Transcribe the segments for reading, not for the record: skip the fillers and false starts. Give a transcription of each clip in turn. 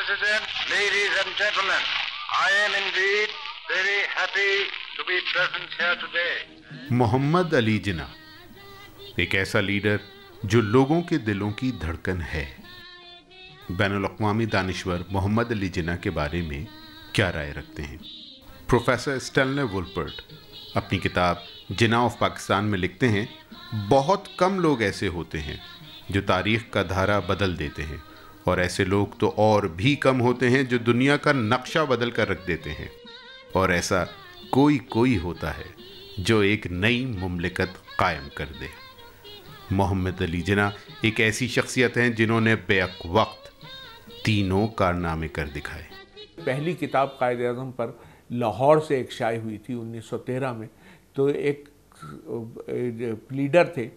President, ladies and gentlemen, I am indeed very happy to be present here today. محمد علی جناح ایک ایسا leader جو لوگوں کے دلوں کی دھڑکن ہے۔ بین الاقوامی دانشور محمد علی جناح کے بارے میں کیا رائے رکھتے ہیں؟ پروفیسر اسٹینلے وولپرٹ اپنی کتاب جناح آف پاکستان میں لکھتے ہیں، بہت کم لوگ ایسے ہوتے ہیں جو تاریخ کا دھارا بدل دیتے ہیں، اور ایسے لوگ تو اور بھی کم ہوتے ہیں جو دنیا کا نقشہ بدل کر رکھ دیتے ہیں، اور ایسا کوئی ہوتا ہے جو ایک نئی مملکت قائم کر دے۔ محمد علی جناح ایک ایسی شخصیت ہیں جنہوں نے بیک وقت تینوں کارنامے کر دکھائے۔ پہلی کتاب قائد اعظم پر لاہور سے ایک شائع ہوئی تھی 1913 میں، تو ایک لیڈر تھے،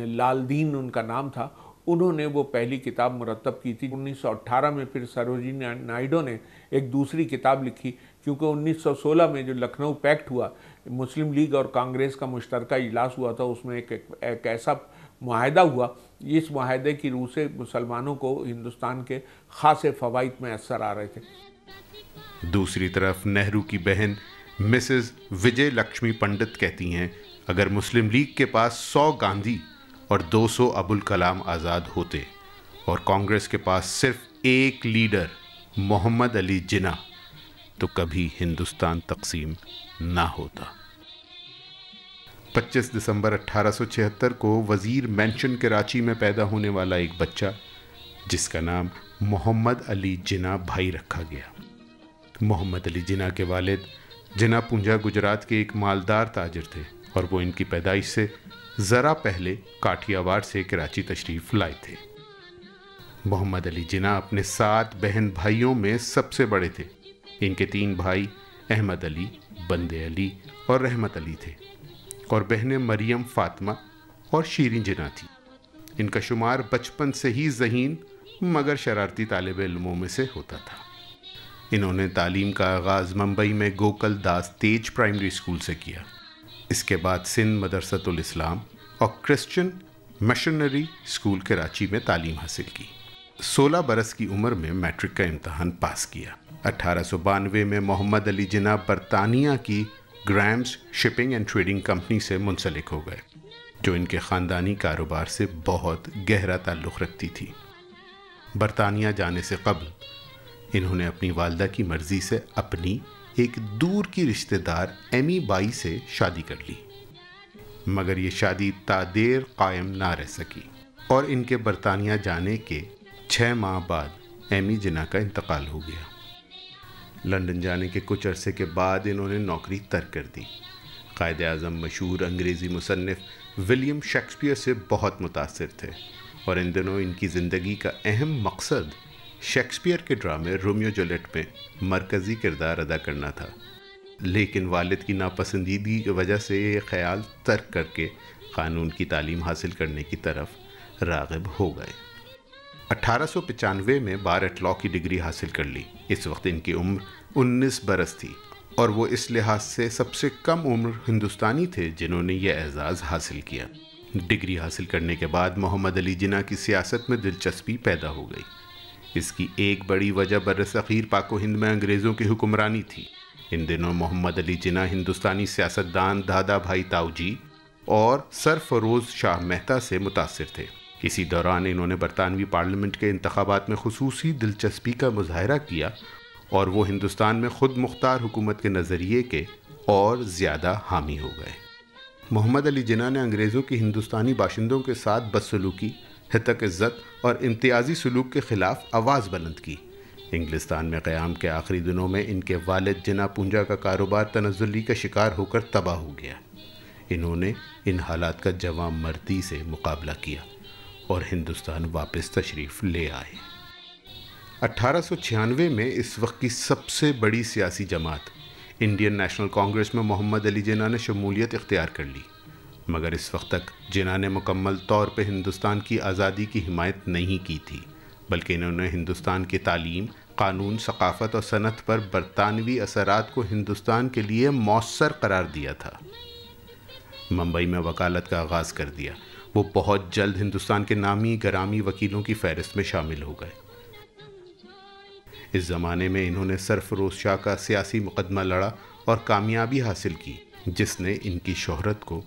لال دین ان کا نام تھا، انہوں نے وہ پہلی کتاب مرتب کی تھی۔ 1918 میں پھر سروجنی نائیڈو نے ایک دوسری کتاب لکھی، کیونکہ 1916 میں جو لکھنؤ پیکٹ ہوا، مسلم لیگ اور کانگریس کا مشترکہ اجلاس ہوا تھا، اس میں ایک ایسا معاہدہ ہوا، اس معاہدے کی روح سے مسلمانوں کو ہندوستان کے خاصے فوائد میں اثر آ رہے تھے۔ دوسری طرف نہرو کی بہن مسز وجے لکشمی پنڈت کہتی ہیں، اگر مسلم لیگ کے پاس 100 گاندھی اور 200 ابوالکلام آزاد ہوتے اور کانگریس کے پاس صرف ایک لیڈر محمد علی جناح، تو کبھی ہندوستان تقسیم نہ ہوتا۔ 25 دسمبر 1876 کو وزیر مینشن کراچی میں پیدا ہونے والا ایک بچہ جس کا نام محمد علی جناح بھائی رکھا گیا۔ محمد علی جناح کے والد جناح پونجا گجرات کے ایک مالدار تاجر تھے، اور وہ ان کی پیدائش سے ذرا پہلے کاٹھیا واڑ سے کراچی تشریف لائے تھے۔ محمد علی جناح اپنے 7 بہن بھائیوں میں سب سے بڑے تھے۔ ان کے 3 بھائی احمد علی، بندے علی اور رحمت علی تھے، اور بہنیں مریم، فاطمہ اور شیریں جناح تھی۔ ان کا شمار بچپن سے ہی ذہین مگر شرارتی طالب علموں میں سے ہوتا تھا۔ انہوں نے تعلیم کا آغاز ممبئی میں گوکل داس تیج پرائمری اسکول سے کیا۔ اس کے بعد سندھ مدرسۃ الاسلام اور کرسچن مشنری اسکول کراچی میں تعلیم حاصل کی۔ 16 برس کی عمر میں میٹرک کا امتحان پاس کیا۔ 1892 میں محمد علی جناح برطانیہ کی grams shipping and trading company سے منسلک ہو گئے، جو ان کے خاندانی کاروبار سے بہت گہرا تعلق رکھتی تھی۔ برطانیہ جانے سے قبل انہوں نے اپنی والدہ کی مرضی سے اپنی ایک دور کی رشتہ دار ایمی بائی سے شادی کر لی، مگر یہ شادی تا دیر قائم نہ رہ سکی، اور ان کے برطانیہ جانے کے 6 ماہ بعد ایمی جناح کا انتقال ہو گیا۔ لندن جانے کے کچھ عرصے کے بعد انہوں نے نوکری ترک کر دی۔ قائد اعظم مشہور انگریزی مصنف ولیم شیکسپیئر سے بہت متاثر تھے، اور ان دنوں ان کی زندگی کا اہم مقصد شیکسپیئر کے ڈرامے رومیو جولیٹ میں مرکزی کردار ادا کرنا تھا، لیکن والد کی ناپسندیدگی کی وجہ سے یہ خیال ترک کر کے قانون کی تعلیم حاصل کرنے کی طرف راغب ہو گئے۔ 1895 میں بار ایٹ لاء کی ڈگری حاصل کر لی۔ اس وقت ان کی عمر 19 برس تھی، اور وہ اس لحاظ سے سب سے کم عمر ہندوستانی تھے جنہوں نے یہ اعزاز حاصل کیا۔ ڈگری حاصل کرنے کے بعد محمد علی جناح کی سیاست میں دلچسپی پیدا ہو گئی۔ اس کی ایک بڑی وجہ برصغیر پاک و ہند میں انگریزوں کی حکمرانی تھی۔ ان دنوں محمد علی جناح ہندوستانی سیاستدان دادا بھائی تاؤجی اور سر فروز شاہ مہتا سے متاثر تھے۔ اسی دوران انہوں نے برطانوی پارلیمنٹ کے انتخابات میں خصوصی دلچسپی کا مظاہرہ کیا، اور وہ ہندوستان میں خود مختار حکومت کے نظریے کے اور زیادہ حامی ہو گئے۔ محمد علی جناح نے انگریزوں کی ہندوستانی باشندوں کے ساتھ بدسلوکی، ہتک عزت اور امتیازی سلوک کے خلاف آواز بلند کی۔ انگلستان میں قیام کے آخری دنوں میں ان کے والد جناح پونجا کا کاروبار تنزلی کا شکار ہو کر تباہ ہو گیا۔ انہوں نے ان حالات کا جواں مردی سے مقابلہ کیا اور ہندوستان واپس تشریف لے آئے۔ 1896 میں اس وقت کی سب سے بڑی سیاسی جماعت انڈین نیشنل کانگریس میں محمد علی جناح نے شمولیت اختیار کر لی، مگر اس وقت تک جناح نے مکمل طور پہ ہندوستان کی آزادی کی حمایت نہیں کی تھی، بلکہ انہوں نے ہندوستان کی تعلیم، قانون، ثقافت اور صنعت پر برطانوی اثرات کو ہندوستان کے لیے مؤثر قرار دیا تھا۔ ممبئی میں وکالت کا آغاز کر دیا۔ وہ بہت جلد ہندوستان کے نامی گرامی وکیلوں کی فہرست میں شامل ہو گئے۔ اس زمانے میں انہوں نے سرفروز شاہ کا سیاسی مقدمہ لڑا اور کامیابی حاصل کی، جس نے ان کی شہرت کو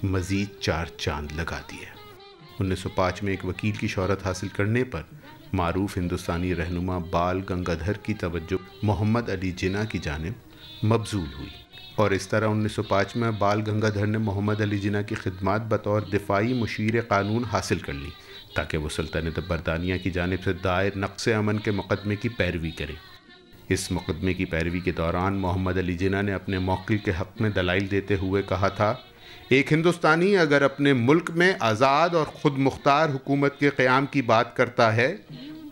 مزید 4 چاند لگا دیے۔ 1905 میں ایک وکیل کی شہرت حاصل کرنے پر معروف ہندوستانی رہنما بال گنگادھر کی توجہ محمد علی جناح کی جانب مبذول ہوئی، اور اس طرح 1905 میں بال گنگادھر نے محمد علی جناح کی خدمات بطور دفاعی مشیر قانون حاصل کر لی تاکہ وہ سلطنت برطانیہ کی جانب سے دائر نقص امن کے مقدمے کی پیروی کرے۔ اس مقدمے کی پیروی کے دوران محمد علی جناح نے اپنے موکل کے حق میں دلائل دیتے ہوئے کہا تھا، ایک ہندوستانی اگر اپنے ملک میں آزاد اور خود مختار حکومت کے قیام کی بات کرتا ہے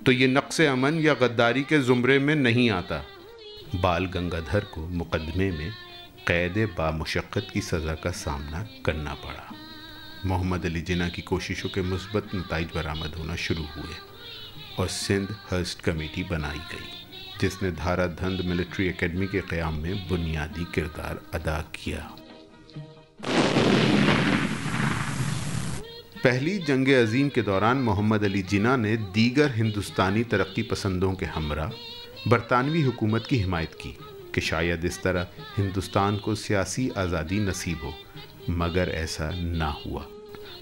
تو یہ نقص امن یا غداری کے زمرے میں نہیں آتا۔ بال گنگادھر کو مقدمے میں قید بامشقت کی سزا کا سامنا کرنا پڑا۔ محمد علی جناح کی کوششوں کے مثبت نتائج برآمد ہونا شروع ہوئے اور سندھ ہرسٹ کمیٹی بنائی گئی، جس نے دھارا دھند ملٹری اکیڈمی کے قیام میں بنیادی کردار ادا کیا۔ پہلی جنگ عظیم کے دوران محمد علی جناح نے دیگر ہندوستانی ترقی پسندوں کے ہمراہ برطانوی حکومت کی حمایت کی کہ شاید اس طرح ہندوستان کو سیاسی آزادی نصیب ہو، مگر ایسا نہ ہوا۔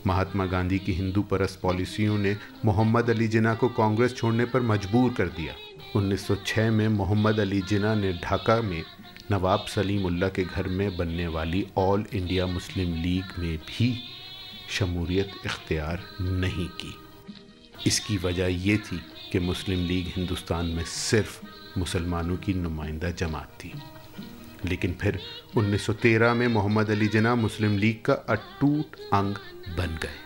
مہاتما گاندھی کی ہندو پرست پالیسیوں نے محمد علی جناح کو کانگریس چھوڑنے پر مجبور کر دیا۔ 1906 میں محمد علی جناح نے ڈھاکہ میں نواب سلیم اللہ کے گھر میں بننے والی آل انڈیا مسلم لیگ میں بھی شمولیت اختیار نہیں کی۔ اس کی وجہ یہ تھی کہ مسلم لیگ ہندوستان میں صرف مسلمانوں کی نمائندہ جماعت تھی، لیکن پھر 1913 میں محمد علی جناح مسلم لیگ کا اٹوٹ انگ بن گئے۔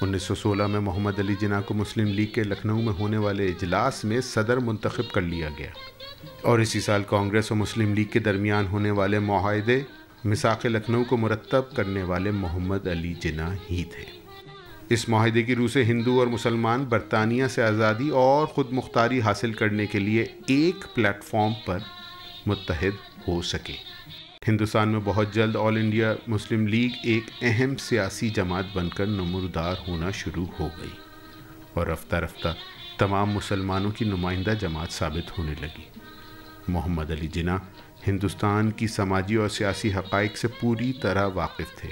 1916 میں محمد علی جناح کو مسلم لیگ کے لکھنؤ میں ہونے والے اجلاس میں صدر منتخب کر لیا گیا، اور اسی سال کانگریس اور مسلم لیگ کے درمیان ہونے والے معاہدے میثاق لکھنؤ کو مرتب کرنے والے محمد علی جناح ہی تھے۔ اس معاہدے کی روح سے ہندو اور مسلمان برطانیہ سے آزادی اور خود مختاری حاصل کرنے کے لیے ایک پلیٹ فارم پر متحد ہو سکے۔ ہندوستان میں بہت جلد آل انڈیا مسلم لیگ ایک اہم سیاسی جماعت بن کر نمودار ہونا شروع ہو گئی اور رفتہ رفتہ تمام مسلمانوں کی نمائندہ جماعت ثابت ہونے لگی۔ محمد علی جناح ہندوستان کی سماجی اور سیاسی حقائق سے پوری طرح واقف تھے۔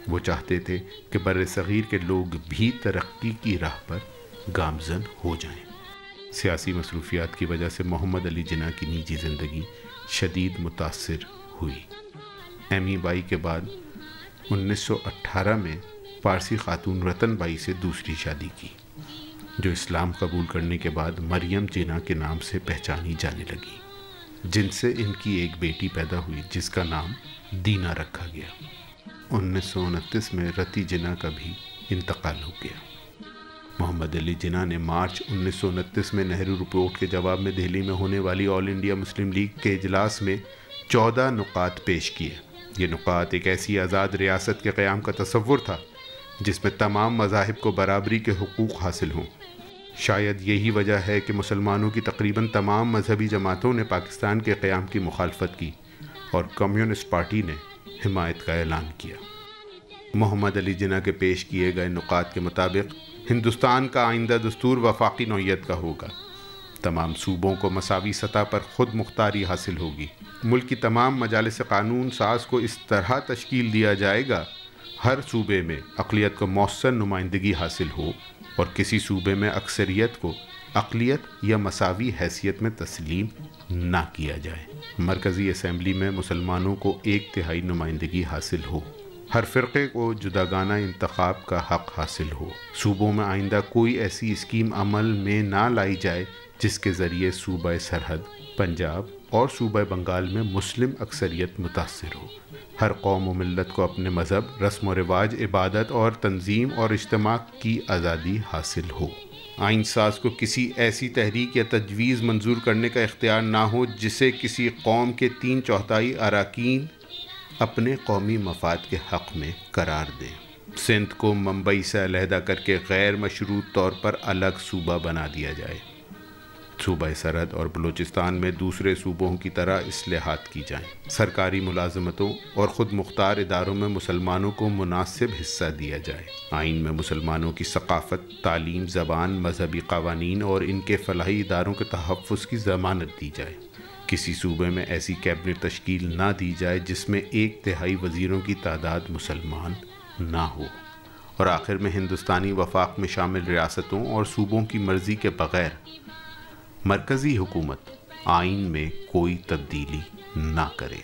وہ چاہتے تھے کہ بر صغیر کے لوگ بھی ترقی کی راہ پر گامزن ہو جائیں۔ سیاسی مصروفیات کی وجہ سے محمد علی جناح کی نجی زندگی شدید متاثر ہوئی۔ ایمی بائی کے بعد 1918 میں پارسی خاتون رتن بائی سے دوسری شادی کی، جو اسلام قبول کرنے کے بعد مریم جناح کے نام سے پہچانی جانے لگی، جن سے ان کی ایک بیٹی پیدا ہوئی جس کا نام دینا رکھا گیا۔ 1929 میں رتی جناح کا بھی انتقال ہو گیا۔ محمد علی جناح نے مارچ 1929 میں نہرو رپورٹ کے جواب میں دہلی میں ہونے والی آل انڈیا مسلم لیگ کے اجلاس میں 14 نکات پیش کیے۔ یہ نکات ایک ایسی آزاد ریاست کے قیام کا تصور تھا جس میں تمام مذاہب کو برابری کے حقوق حاصل ہوں۔ شاید یہی وجہ ہے کہ مسلمانوں کی تقریباً تمام مذہبی جماعتوں نے پاکستان کے قیام کی مخالفت کی اور کمیونسٹ پارٹی نے حمایت کا اعلان کیا۔ محمد علی جناح کے پیش کیے گئے نکات کے مطابق ہندوستان کا آئندہ دستور وفاقی نوعیت کا ہوگا۔ تمام صوبوں کو مساوی سطح پر خود مختاری حاصل ہوگی۔ ملک کی تمام مجالس قانون ساز کو اس طرح تشکیل دیا جائے گا ہر صوبے میں اقلیت کو مؤثر نمائندگی حاصل ہو اور کسی صوبے میں اکثریت کو اقلیت یا مساوی حیثیت میں تسلیم نہ کیا جائے۔ مرکزی اسمبلی میں مسلمانوں کو 1/3 نمائندگی حاصل ہو۔ ہر فرقے کو جداگانہ انتخاب کا حق حاصل ہو۔ صوبوں میں آئندہ کوئی ایسی اسکیم عمل میں نہ لائی جائے جس کے ذریعے صوبہ سرحد پنجاب اور صوبہ بنگال میں مسلم اکثریت متاثر ہو۔ ہر قوم و ملت کو اپنے مذہب، رسم و رواج، عبادت اور تنظیم اور اجتماع کی آزادی حاصل ہو۔ آئین ساز کو کسی ایسی تحریک یا تجویز منظور کرنے کا اختیار نہ ہو جسے کسی قوم کے 3/4 اراکین اپنے قومی مفاد کے حق میں قرار دیں۔ سندھ کو ممبئی سے علیحدہ کر کے غیر مشروط طور پر الگ صوبہ بنا دیا جائے۔ صوبہ سرحد اور بلوچستان میں دوسرے صوبوں کی طرح اصلاحات کی جائیں، سرکاری ملازمتوں اور خود مختار اداروں میں مسلمانوں کو مناسب حصہ دیا جائے، آئین میں مسلمانوں کی ثقافت، تعلیم، زبان، مذہبی قوانین اور ان کے فلاحی اداروں کے تحفظ کی ضمانت دی جائے، کسی صوبے میں ایسی کیبنٹ تشکیل نہ دی جائے جس میں 1/3 وزیروں کی تعداد مسلمان نہ ہو، اور آخر میں ہندوستانی وفاق میں شامل ریاستوں اور صوبوں کی مرضی کے بغیر مرکزی حکومت آئین میں کوئی تبدیلی نہ کرے۔